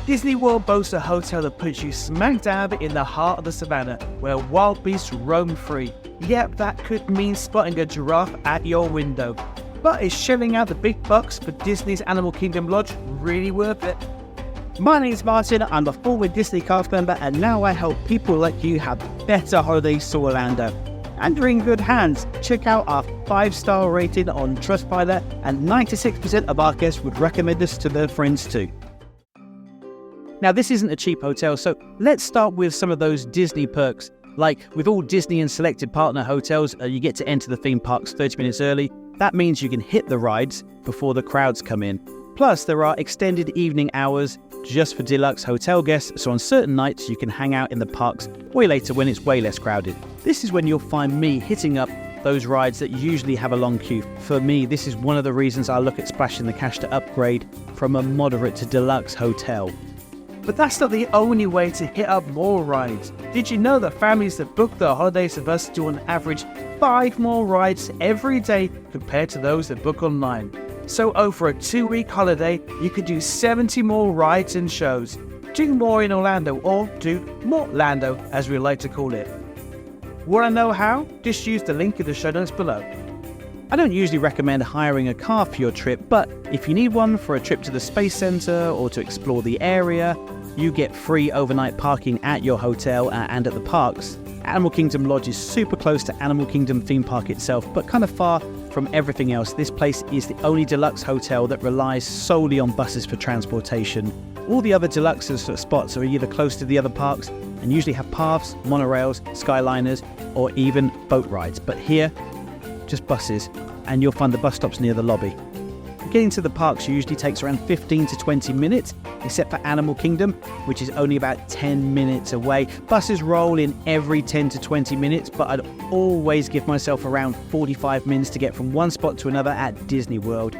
Disney World boasts a hotel that puts you smack dab in the heart of the savannah, where wild beasts roam free. Yep, that could mean spotting a giraffe at your window. But is shelling out the big bucks for Disney's Animal Kingdom Lodge really worth it? My name's Martin, I'm a former Disney cast member, and now I help people like you have better holidays to Orlando. And you're in good hands. Check out our 5-star rating on Trustpilot, and 96% of our guests would recommend us to their friends too. Now, this isn't a cheap hotel, so let's start with some of those Disney perks. Like with all Disney and selected partner hotels, you get to enter the theme parks 30 minutes early. That means you can hit the rides before the crowds come in. Plus, there are extended evening hours just for deluxe hotel guests, so on certain nights you can hang out in the parks way later when it's way less crowded. This is when you'll find me hitting up those rides that usually have a long queue. For me, this is one of the reasons I look at splashing the cash to upgrade from a moderate to deluxe hotel. But that's not the only way to hit up more rides. Did you know that families that book their holidays with us do on average 5 more rides every day compared to those that book online? So over a 2-week holiday, you could do 70 more rides and shows. Do more in Orlando, or do Mortlando as we like to call it. Want to know how? Just use the link in the show notes below. I don't usually recommend hiring a car for your trip, but if you need one for a trip to the Space Center or to explore the area, you get free overnight parking at your hotel and at the parks. Animal Kingdom Lodge is super close to Animal Kingdom theme park itself, but kind of far from everything else. This place is the only deluxe hotel that relies solely on buses for transportation. All the other deluxe spots are either close to the other parks and usually have paths, monorails, skyliners, or even boat rides. But here, just buses, and you'll find the bus stops near the lobby. Getting to the parks usually takes around 15 to 20 minutes, except for Animal Kingdom, which is only about 10 minutes away. Buses roll in every 10 to 20 minutes, but I'd always give myself around 45 minutes to get from one spot to another at Disney World.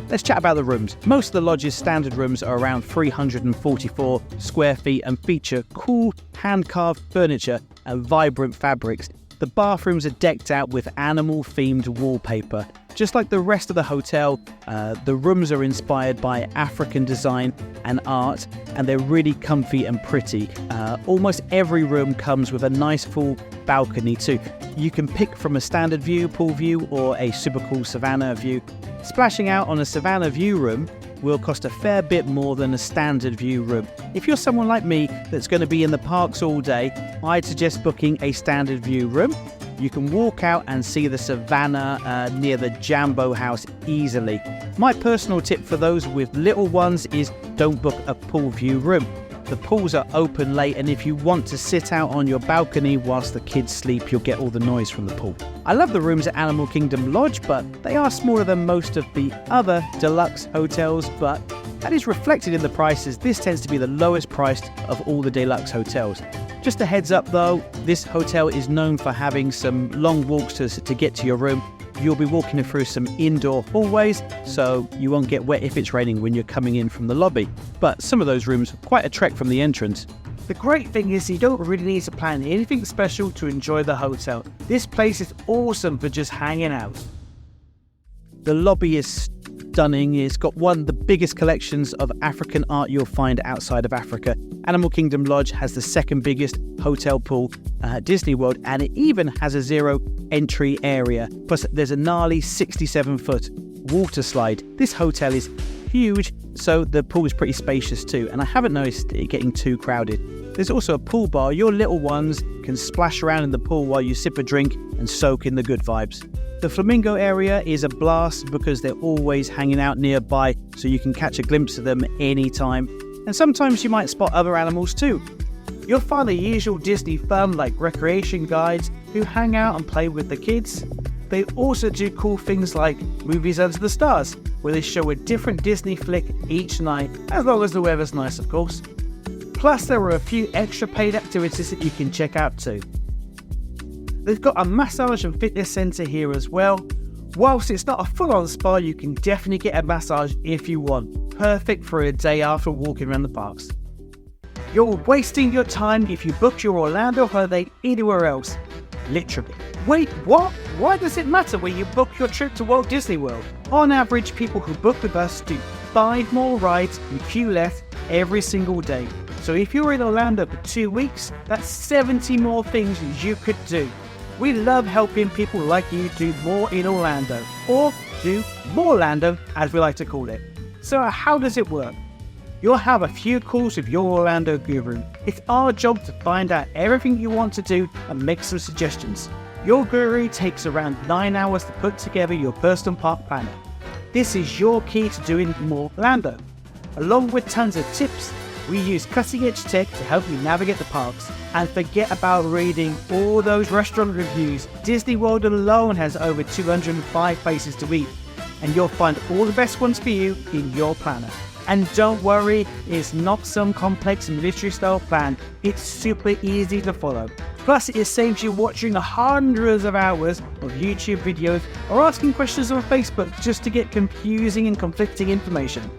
Let's chat about the rooms. Most of the lodge's standard rooms are around 344 square feet and feature cool hand-carved furniture and vibrant fabrics. The bathrooms are decked out with animal-themed wallpaper. Just like the rest of the hotel, the rooms are inspired by African design and art, and they're really comfy and pretty. Almost every room comes with a nice full balcony too. You can pick from a standard view, pool view, or a super cool Savannah view. Splashing out on a Savannah view room will cost a fair bit more than a standard view room. If you're someone like me that's going to be in the parks all day, I'd suggest booking a standard view room. You can walk out and see the Savannah near the Jambo House easily. My personal tip for those with little ones is don't book a pool view room. The pools are open late, and if you want to sit out on your balcony whilst the kids sleep, you'll get all the noise from the pool. I love the rooms at Animal Kingdom Lodge, but they are smaller than most of the other deluxe hotels, but that is reflected in the prices. This tends to be the lowest priced of all the deluxe hotels. Just a heads up though, this hotel is known for having some long walks to get to your room. You'll be walking through some indoor hallways, so you won't get wet if it's raining when you're coming in from the lobby. But some of those rooms are quite a trek from the entrance. The great thing is you don't really need to plan anything special to enjoy the hotel. This place is awesome for just hanging out. The lobby is stunning. It's got one of the biggest collections of African art you'll find outside of Africa. Animal Kingdom Lodge has the second biggest hotel pool at Disney World, and it even has a zero entry area. Plus, there's a gnarly 67-foot water slide. This hotel is huge, so the pool is pretty spacious too, and I haven't noticed it getting too crowded. There's also a pool bar. Your little ones can splash around in the pool while you sip a drink and soak in the good vibes. The flamingo area is a blast because they're always hanging out nearby, so you can catch a glimpse of them anytime. And sometimes you might spot other animals too. You'll find the usual Disney fun like recreation guides who hang out and play with the kids. They also do cool things like Movies Under the Stars, where they show a different Disney flick each night, as long as the weather's nice of course. Plus there are a few extra paid activities that you can check out too. They've got a massage and fitness centre here as well. Whilst it's not a full-on spa, you can definitely get a massage if you want. Perfect for a day after walking around the parks. You're wasting your time if you book your Orlando holiday anywhere else. Literally. Wait, what? Why does it matter where you book your trip to Walt Disney World? On average, people who book with us do 5 more rides and queue less every single day. So if you're in Orlando for 2 weeks, that's 70 more things you could do. We love helping people like you do more in Orlando, or do more Orlando as we like to call it. So how does it work? You'll have a few calls with your Orlando guru. It's our job to find out everything you want to do and make some suggestions. Your guru takes around 9 hours to put together your personal park planner. This is your key to doing more Orlando. Along with tons of tips, we use cutting-edge tech to help you navigate the parks. And forget about reading all those restaurant reviews. Disney World alone has over 205 places to eat, and you'll find all the best ones for you in your planner. And don't worry, it's not some complex military-style plan. It's super easy to follow. Plus, it saves you watching hundreds of hours of YouTube videos or asking questions on Facebook just to get confusing and conflicting information.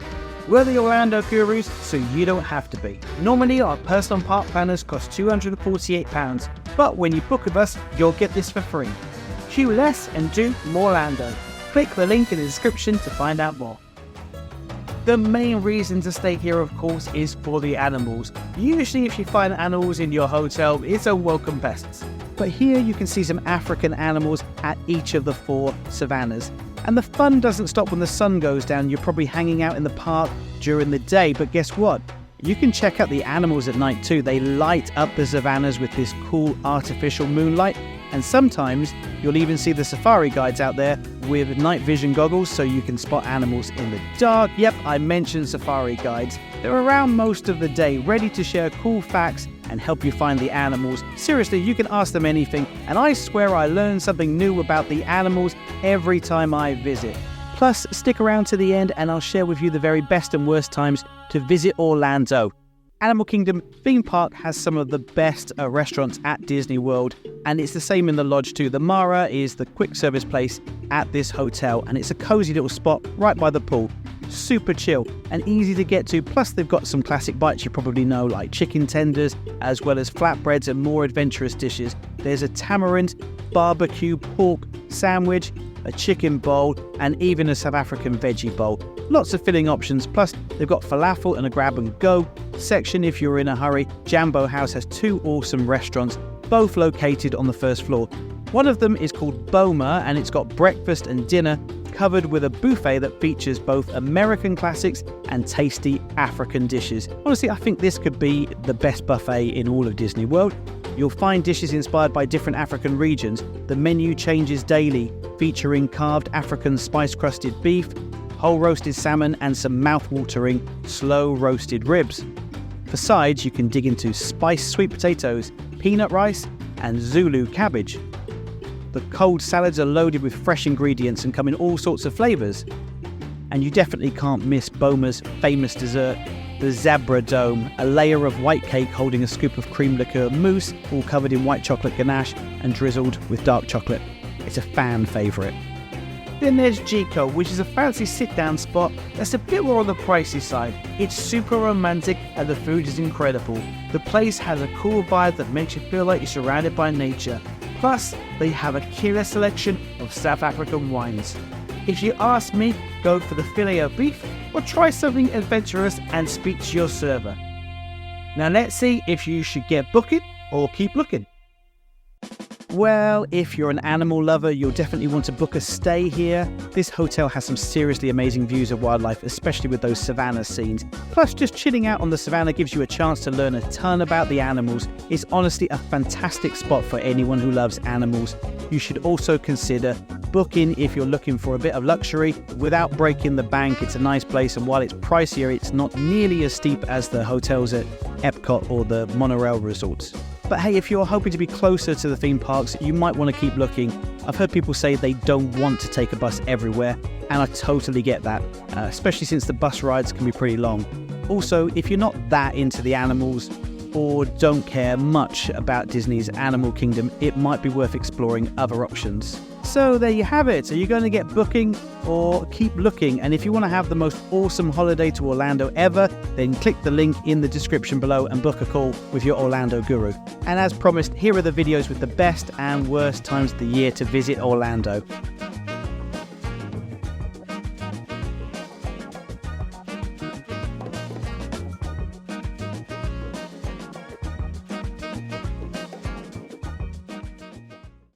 We're the Orlando gurus, so you don't have to be. Normally, our personal park planners cost £248, but when you book with us, you'll get this for free. Queue less and do more Orlando. Click the link in the description to find out more. The main reason to stay here, of course, is for the animals. Usually if you find animals in your hotel, it's a welcome pests. But here you can see some African animals at each of the 4 savannas. And the fun doesn't stop when the sun goes down. You're probably hanging out in the park during the day, but guess what? You can check out the animals at night too. They light up the savannas with this cool artificial moonlight. And sometimes you'll even see the safari guides out there with night vision goggles so you can spot animals in the dark. Yep, I mentioned safari guides. They're around most of the day, ready to share cool facts and help you find the animals. Seriously, you can ask them anything, and I swear I learn something new about the animals every time I visit. Plus, stick around to the end and I'll share with you the very best and worst times to visit Orlando. Animal Kingdom theme park has some of the best restaurants at Disney World, and it's the same in the lodge too. The Mara is the quick service place at this hotel, and it's a cozy little spot right by the pool. Super chill and easy to get to, plus they've got some classic bites you probably know, like chicken tenders, as well as flatbreads and more adventurous dishes. There's a tamarind barbecue pork sandwich, a chicken bowl, and even a South African veggie bowl. Lots of filling options, plus they've got falafel and a grab and go section if you're in a hurry. Jambo House has 2 awesome restaurants, both located on the first floor. One of them is called Boma, and it's got breakfast and dinner covered with a buffet that features both American classics and tasty African dishes. Honestly, I think this could be the best buffet in all of Disney World. You'll find dishes inspired by different African regions. The menu changes daily, featuring carved African spice-crusted beef, whole roasted salmon, and some mouth-watering slow roasted ribs. For sides, you can dig into spiced sweet potatoes, peanut rice, and Zulu cabbage. The cold salads are loaded with fresh ingredients and come in all sorts of flavours. And you definitely can't miss Boma's famous dessert, the Zabra Dome, a layer of white cake holding a scoop of cream liqueur mousse, all covered in white chocolate ganache and drizzled with dark chocolate. It's a fan favourite. Then there's Jiko, which is a fancy sit-down spot that's a bit more on the pricey side. It's super romantic and the food is incredible. The place has a cool vibe that makes you feel like you're surrounded by nature. Plus, they have a killer selection of South African wines. If you ask me, go for the filet of beef or try something adventurous and speak to your server. Now let's see if you should get booking or keep looking. Well, if you're an animal lover, you'll definitely want to book a stay here. This hotel has some seriously amazing views of wildlife, especially with those savanna scenes. Plus, just chilling out on the savanna gives you a chance to learn a ton about the animals. It's honestly a fantastic spot for anyone who loves animals. You should also consider booking if you're looking for a bit of luxury without breaking the bank. It's a nice place, and while it's pricier, it's not nearly as steep as the hotels at Epcot or the monorail resorts. But hey, if you're hoping to be closer to the theme parks, you might want to keep looking. I've heard people say they don't want to take a bus everywhere, and I totally get that, especially since the bus rides can be pretty long. Also, if you're not that into the animals or don't care much about Disney's Animal Kingdom, it might be worth exploring other options. So there you have it. Are you going to get booking or keep looking? And if you want to have the most awesome holiday to Orlando ever, then click the link in the description below and book a call with your Orlando guru. And as promised, here are the videos with the best and worst times of the year to visit Orlando.